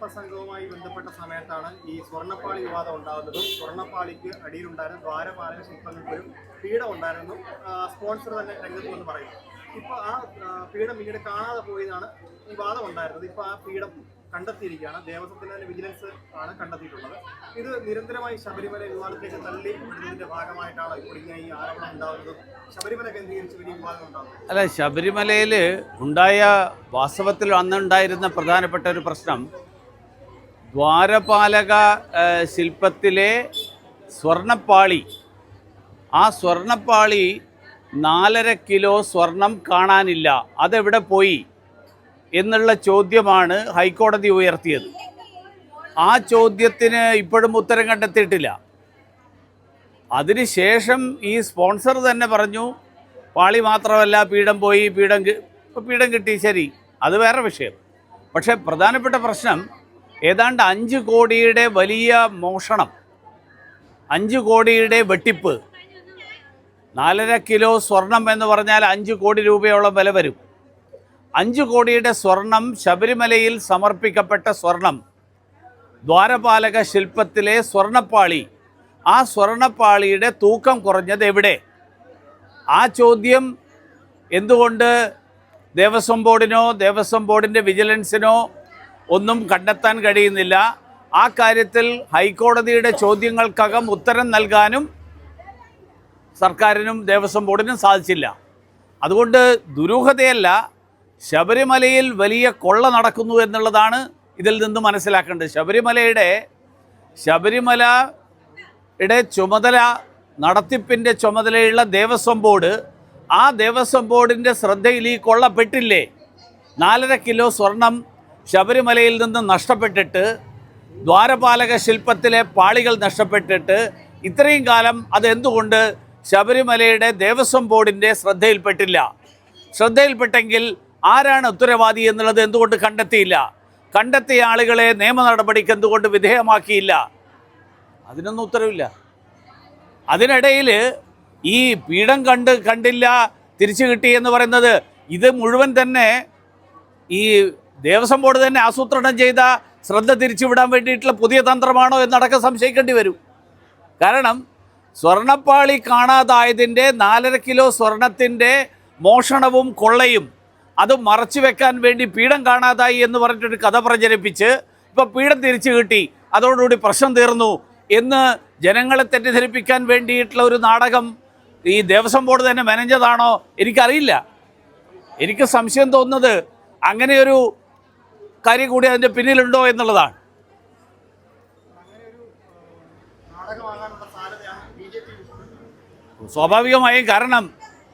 അയ്യപ്പ സംഘവുമായി ബന്ധപ്പെട്ട സമയത്താണ് ഈ സ്വർണ്ണപ്പാളി വിവാദം ഉണ്ടാകുന്നതും സ്വർണ്ണപ്പാളിക്ക് അടിയിലുണ്ടായിരുന്ന ദ്വാരപാലക ശില്പങ്ങൾക്കൊരു പീഠം ഉണ്ടായിരുന്നു. സ്പോൺസർ തന്നെ രംഗത്ത് വന്ന് പറയുന്നു. ഇപ്പോൾ ആ പീഠം പിന്നീട് കാണാതെ പോയതാണ് വിവാദം ഉണ്ടായിരുന്നത്. ഇപ്പോൾ ആ പീഠം കണ്ടെത്തിയിരിക്കുകയാണ്. ദേവസ്വത്തിന്റെ തന്നെ വിജിലൻസ് ആണ് കണ്ടെത്തിയിട്ടുള്ളത്. ഇത് നിരന്തരമായി ശബരിമല വിവാദത്തിലേക്ക് തള്ളി വിടുന്നതിന്റെ ഭാഗമായിട്ടാണ് ഇപ്പോൾ ഇങ്ങനെ ഈ ആരോപണം ഉണ്ടാകുന്നതും ശബരിമല കേന്ദ്രീകരിച്ച് വലിയ വിവാദം ഉണ്ടാകുന്നത്. അല്ല, ശബരിമലയിൽ ഉണ്ടായ വാസ്തവത്തിൽ അന്നുണ്ടായിരുന്ന പ്രധാനപ്പെട്ട ഒരു പ്രശ്നം ദ്വാരപാലക ശില്പത്തിലെ സ്വർണ്ണപ്പാളി, ആ സ്വർണ്ണപ്പാളി 4.5 കിലോ സ്വർണം കാണാനില്ല, അതെവിടെ പോയി എന്നുള്ള ചോദ്യമാണ് ഹൈക്കോടതി ഉയർത്തിയത്. ആ ചോദ്യത്തിന് ഇപ്പോഴും ഉത്തരം കണ്ടെത്തിയിട്ടില്ല. അതിനുശേഷം ഈ സ്പോൺസർ തന്നെ പറഞ്ഞു പാളി മാത്രമല്ല പീഠം പോയി, പീഠം കിട്ടി, ശരി, അത് വേറെ വിഷയം. പക്ഷേ പ്രധാനപ്പെട്ട പ്രശ്നം ഏതാണ്ട് 5 കോടിയുടെ വലിയ മോഷണം, 5 കോടിയുടെ വെട്ടിപ്പ്. 4.5 കിലോ സ്വർണം എന്ന് പറഞ്ഞാൽ 5 കോടി രൂപയോളം വില വരും. 5 കോടിയുടെ സ്വർണം, ശബരിമലയിൽ സമർപ്പിക്കപ്പെട്ട സ്വർണം, ദ്വാരപാലക ശില്പത്തിലെ സ്വർണ്ണപ്പാളി, ആ സ്വർണ്ണപ്പാളിയുടെ തൂക്കം കുറഞ്ഞത് എവിടെ? ആ ചോദ്യം എന്തുകൊണ്ട് ദേവസ്വം ബോർഡിനോ ദേവസ്വം ബോർഡിൻ്റെ വിജിലൻസിനോ ഒന്നും കണ്ടെത്താൻ കഴിയുന്നില്ല? ആ കാര്യത്തിൽ ഹൈക്കോടതിയുടെ ചോദ്യങ്ങൾക്കകം ഉത്തരം നൽകാനും സർക്കാരിനും ദേവസ്വം ബോർഡിനും സാധിച്ചില്ല. അതുകൊണ്ട് ദുരൂഹതയല്ല, ശബരിമലയിൽ വലിയ കൊള്ള നടക്കുന്നു എന്നുള്ളതാണ് ഇതിൽ നിന്ന് മനസ്സിലാക്കേണ്ടത്. ശബരിമലയുടെ ചുമതല, നടത്തിപ്പിൻ്റെ ചുമതലയുള്ള ദേവസ്വം ബോർഡ്, ആ ദേവസ്വം ബോർഡിൻ്റെ ശ്രദ്ധയിൽ ഈ കൊള്ളപ്പെട്ടില്ലേ? 4.5 കിലോ സ്വർണം ശബരിമലയിൽ നിന്ന് നഷ്ടപ്പെട്ടിട്ട്, ദ്വാരപാലക ശില്പത്തിലെ പാളികൾ നഷ്ടപ്പെട്ടിട്ട് ഇത്രയും കാലം അതെന്തുകൊണ്ട് ശബരിമലയുടെ ദേവസ്വം ബോർഡിൻ്റെ ശ്രദ്ധയിൽപ്പെട്ടില്ല? ശ്രദ്ധയിൽപ്പെട്ടെങ്കിൽ ആരാണ് ഉത്തരവാദി എന്നുള്ളത് എന്തുകൊണ്ട് കണ്ടെത്തിയില്ല? കണ്ടെത്തിയ ആളുകളെ നിയമ നടപടിക്ക് എന്തുകൊണ്ട് വിധേയമാക്കിയില്ല? അതിനൊന്നും ഉത്തരവില്ല. അതിനിടയിൽ ഈ പീഠം കണ്ടില്ല, തിരിച്ചു കിട്ടി എന്ന് പറയുന്നത്, ഇത് മുഴുവൻ തന്നെ ഈ ദേവസ്വം ബോർഡ് തന്നെ ആസൂത്രണം ചെയ്ത ശ്രദ്ധ തിരിച്ചുവിടാൻ വേണ്ടിയിട്ടുള്ള പുതിയ തന്ത്രമാണോ എന്നടക്കം സംശയിക്കേണ്ടി വരും. കാരണം സ്വർണ്ണപ്പാളി കാണാതായതിൻ്റെ 4.5 കിലോ സ്വർണത്തിൻ്റെ മോഷണവും കൊള്ളയും അത് മറച്ചു വെക്കാൻ വേണ്ടി പീഠം കാണാതായി എന്ന് പറഞ്ഞിട്ടൊരു കഥ പ്രചരിപ്പിച്ച് ഇപ്പോൾ പീഠം തിരിച്ചു കിട്ടി, അതോടുകൂടി പ്രശ്നം തീർന്നു എന്ന് ജനങ്ങളെ തെറ്റിദ്ധരിപ്പിക്കാൻ വേണ്ടിയിട്ടുള്ള ഒരു നാടകം ഈ ദേവസ്വം ബോർഡ് തന്നെ മെനഞ്ഞതാണോ എനിക്കറിയില്ല. എനിക്ക് സംശയം തോന്നുന്നത് അങ്ങനെയൊരു കാര്യം കൂടി അതിൻ്റെ പിന്നിലുണ്ടോ എന്നുള്ളതാണ്. സ്വാഭാവികമായും, കാരണം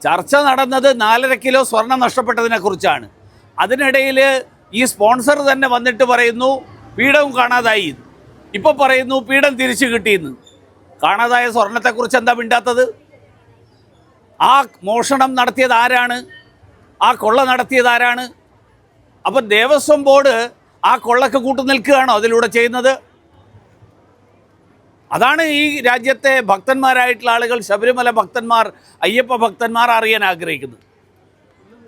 ചർച്ച നടന്നത് 4.5 കിലോ സ്വർണം നഷ്ടപ്പെട്ടതിനെക്കുറിച്ചാണ്. അതിനിടയിൽ ഈ സ്പോൺസർ തന്നെ വന്നിട്ട് പറയുന്നു പീഠവും കാണാതായി, ഇപ്പോൾ പറയുന്നു പീഠം തിരിച്ചു കിട്ടിയെന്ന്. കാണാതായ സ്വർണത്തെക്കുറിച്ച് എന്താ മിണ്ടാത്തത്? ആ മോഷണം നടത്തിയത് ആരാണ്? ആ കൊള്ള നടത്തിയത് ആരാണ്? അപ്പം ദേവസ്വം ബോർഡ് ആ കൊള്ളക്ക് കൂട്ടു നിൽക്കുകയാണോ അതിലൂടെ ചെയ്യുന്നത്? അതാണ് ഈ രാജ്യത്തെ ഭക്തന്മാരായിട്ടുള്ള ആളുകൾ, ശബരിമല ഭക്തന്മാർ, അയ്യപ്പ ഭക്തന്മാർ അറിയാൻ ആഗ്രഹിക്കുന്നത്.